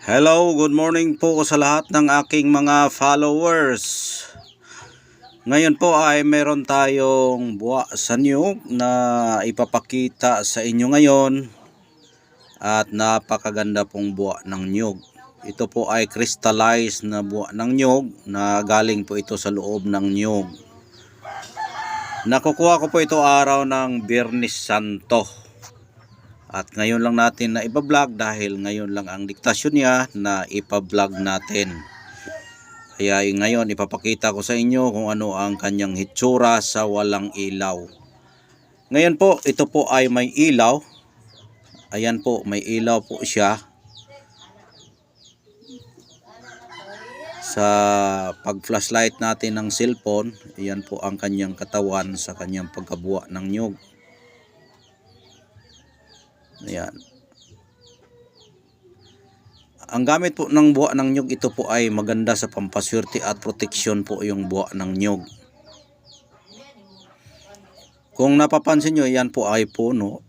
Hello, good morning po sa lahat ng aking mga followers. Ngayon po ay meron tayong buwa sa niyog na ipapakita sa inyo ngayon. At napakaganda pong buwa ng niyog. Ito po ay crystallized na buwa ng niyog na galing po ito sa loob ng niyog. Nakukuha ko po ito araw ng Biyernes Santo. At ngayon lang natin na ipa-vlog dahil ngayon lang ang diktasyon niya na ipa-vlog natin. Kaya ngayon ipapakita ko sa inyo kung ano ang kanyang hitsura sa walang ilaw. Ngayon po, ito po ay may ilaw. Ayan po, may ilaw po siya. Sa pag-flashlight natin ng cellphone, ayan po ang kanyang katawan sa kanyang pagkabuwa ng niyog. Ayan. Ang gamit po ng buwa ng niyog, ito po ay maganda sa pampaswerte at proteksyon po yung buwa ng niyog. Kung napapansin nyo, yan po ay puno.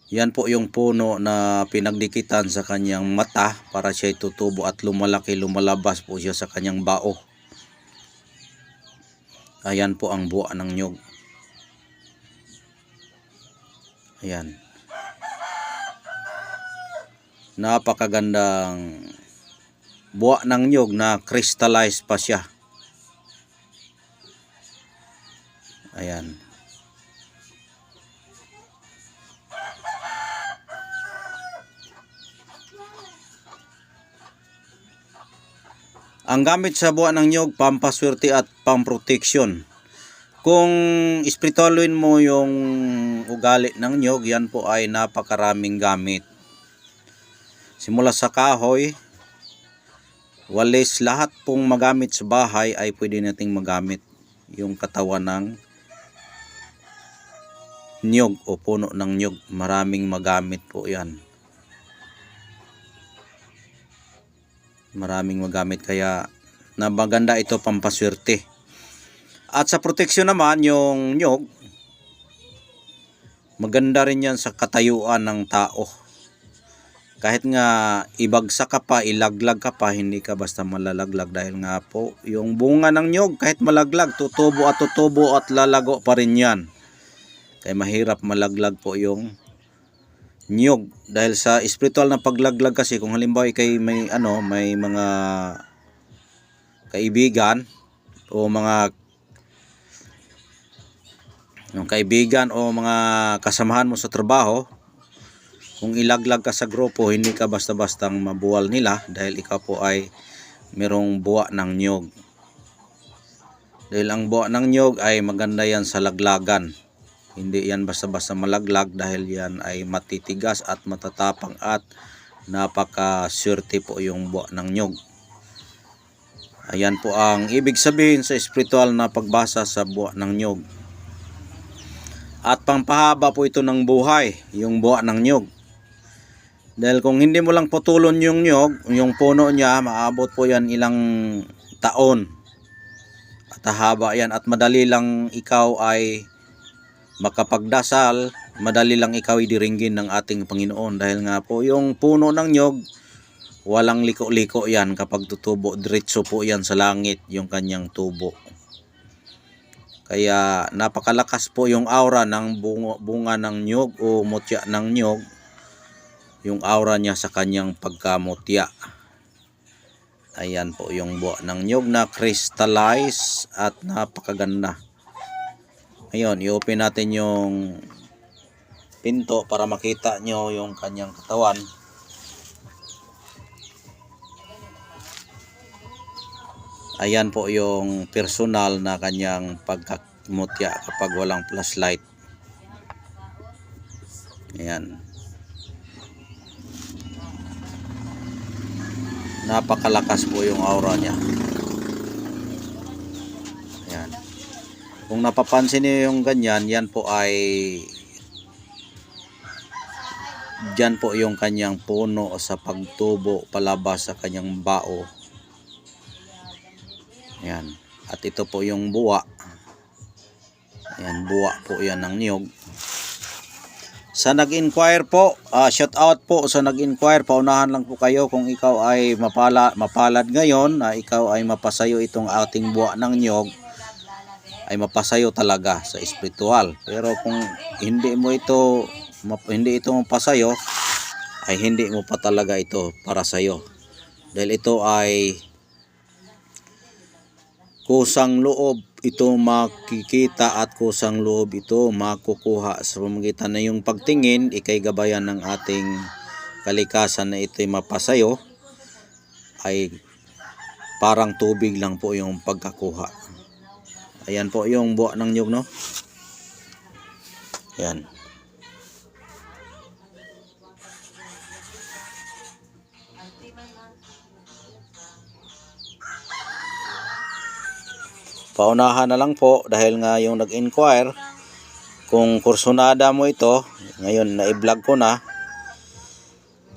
Yan po yung puno na pinagdikitan sa kanyang mata para siya tutubo at lumalaki, lumalabas po siya sa kanyang bao. Ayan po ang buwa ng niyog. Ayan. Napakagandang buwa ng niyog na crystallized pa siya. Ayan. Ang gamit sa buwa ng niyog, pampaswerte at pamproteksyon. Kung espiritualin mo yung ugali ng niyog, yan po ay napakaraming gamit. Simula sa kahoy, walis, lahat pong magamit sa bahay ay pwede nating magamit. Yung katawan ng niyog o puno ng niyog, maraming magamit po yan. Maraming magamit, kaya maganda ito pampaswerte. At sa proteksyon naman, yung niyog, maganda rin yan sa katayuan ng tao. Kahit nga ibagsak ka pa, ilaglag ka pa, hindi ka basta malalaglag. Dahil nga po, yung bunga ng niyog, kahit malaglag, tutubo at lalago pa rin yan. Kaya mahirap malaglag po yung niyog. Dahil sa spiritual na paglaglag kasi, kung halimbawa ikay may mga kaibigan o mga kasamahan mo sa trabaho, kung ilaglag ka sa grupo, hindi ka basta-bastang mabuwal nila dahil ikaw po ay merong buwa ng niyog. Dahil ang buwa ng niyog ay maganda yan sa laglagan. Hindi yan basta-basta malaglag dahil yan ay matitigas at matatapang at napakaswerte po yung buwa ng niyog. Ayan po ang ibig sabihin sa spiritual na pagbasa sa buwa ng niyog. At pampahaba po ito ng buhay, yung buwa ng niyog. Dahil kung hindi mo lang putulon yung niyog, yung puno niya, maabot po yan ilang taon. At haba yan at madali lang ikaw ay makapagdasal, madali lang ikaw idiringgin ng ating Panginoon. Dahil nga po yung puno ng niyog, walang liko-liko yan kapag tutubo. Diretso po yan sa langit yung kanyang tubo. Kaya napakalakas po yung aura ng bunga ng niyog o mutya ng niyog. Yung aura niya sa kanyang pagkamutya. Ayan po yung buwa ng niyog na crystallized at napakaganda. Ngayon, i-open natin yung pinto para makita nyo yung kanyang katawan. Ayan po yung personal na kanyang pagkamutya kapag walang flashlight. Ayan. Napakalakas po yung aura niya. Ayan. Kung napapansin niyo yung ganyan, yan po ay dyan po yung kanyang puno sa pagtubo palabas sa kanyang bao. Ayan. At ito po yung buwa. Ayan, buwa po yan ng niyog. Sa nag-inquire po, shout out po sa nag-inquire, paunahan lang po kayo kung ikaw ay mapalad ngayon na ikaw ay mapasayo itong ating buwa ng niyog, ay mapasayo talaga sa espiritual. Pero kung hindi ito mapasayo, ay hindi mo pa talaga ito para sayo. Dahil ito ay kusang loob ito makikita at kusang loob ito makukuha sa pamamagitan na yung pagtingin ikay gabayan ng ating kalikasan na ito'y mapasayo, ay parang tubig lang po yung pagkakuha. Ayan po yung buwa ng niyog, no? Ayan. Paunahan na lang po dahil nga yung nag-inquire, kung kursunada mo ito, ngayon na-i-vlog ko na,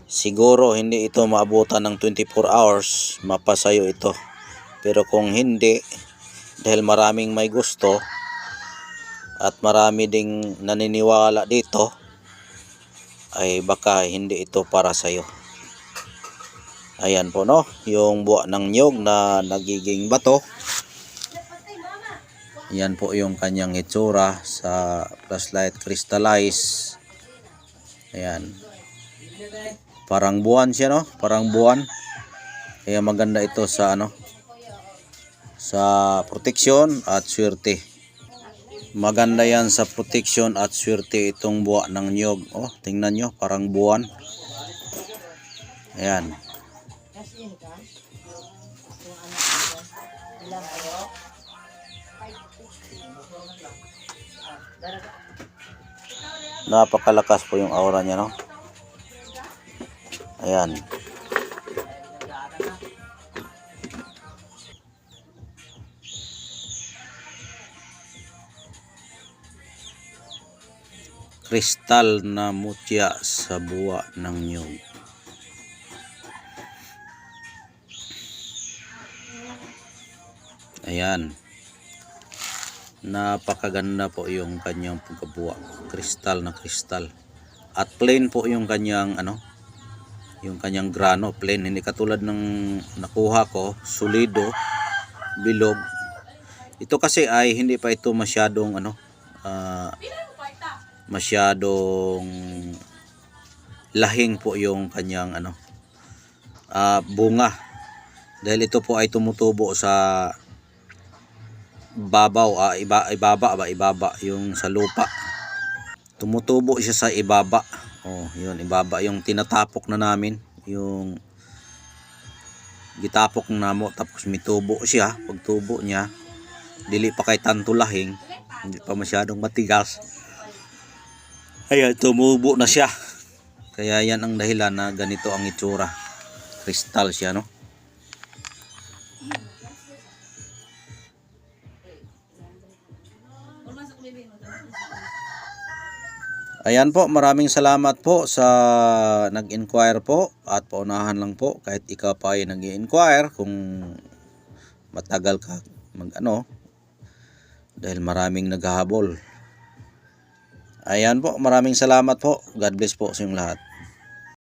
siguro hindi ito maabutan ng 24 hours, mapasayo ito. Pero kung hindi, dahil maraming may gusto at marami ding naniniwala dito, ay baka hindi ito para sayo. Ayan po, no, yung buwa ng niyog na nagiging bato. Yan po yung kanyang itsura sa flashlight crystallize. Ayan. Parang buwan siya, no? Parang buwan. Kaya maganda ito sa sa proteksyon at swerte. Maganda yan sa proteksyon at swerte itong buwa ng niyog. Oh, tingnan nyo, parang buwan. Ayan. Napakalakas po yung aura niya, no? Ayan. Kristal na mutya sa buwa ng niyog. Ayan. Napakaganda po yung kanyang pagkabuwa. Kristal na kristal. At plain po yung kanyang yung kanyang grano, plain, hindi katulad ng nakuha ko, solido, bilog. Ito kasi ay hindi pa ito masyadong masyadong lahing po yung kanyang bunga. Dahil ito po ay tumutubo sa babaw, ibaba yung sa lupa. Tumutubo siya sa ibaba. Oh, yun, ibaba yung tinatapok na namin, yung gitapok na mo, tapos mitubo siya. Pagtubo niya, dili pa kay tantulahing, hindi pa masyadong matigas. Ayan, tumubo na siya. Kaya yan ang dahilan na ganito ang itsura. Kristal siya, no? Ayan po, maraming salamat po sa nag-inquire po, at paunahan lang po kahit ikaw pa ay nag-inquire kung matagal ka dahil maraming naghahabol. Ayan po, maraming salamat po. God bless po sa inyong lahat.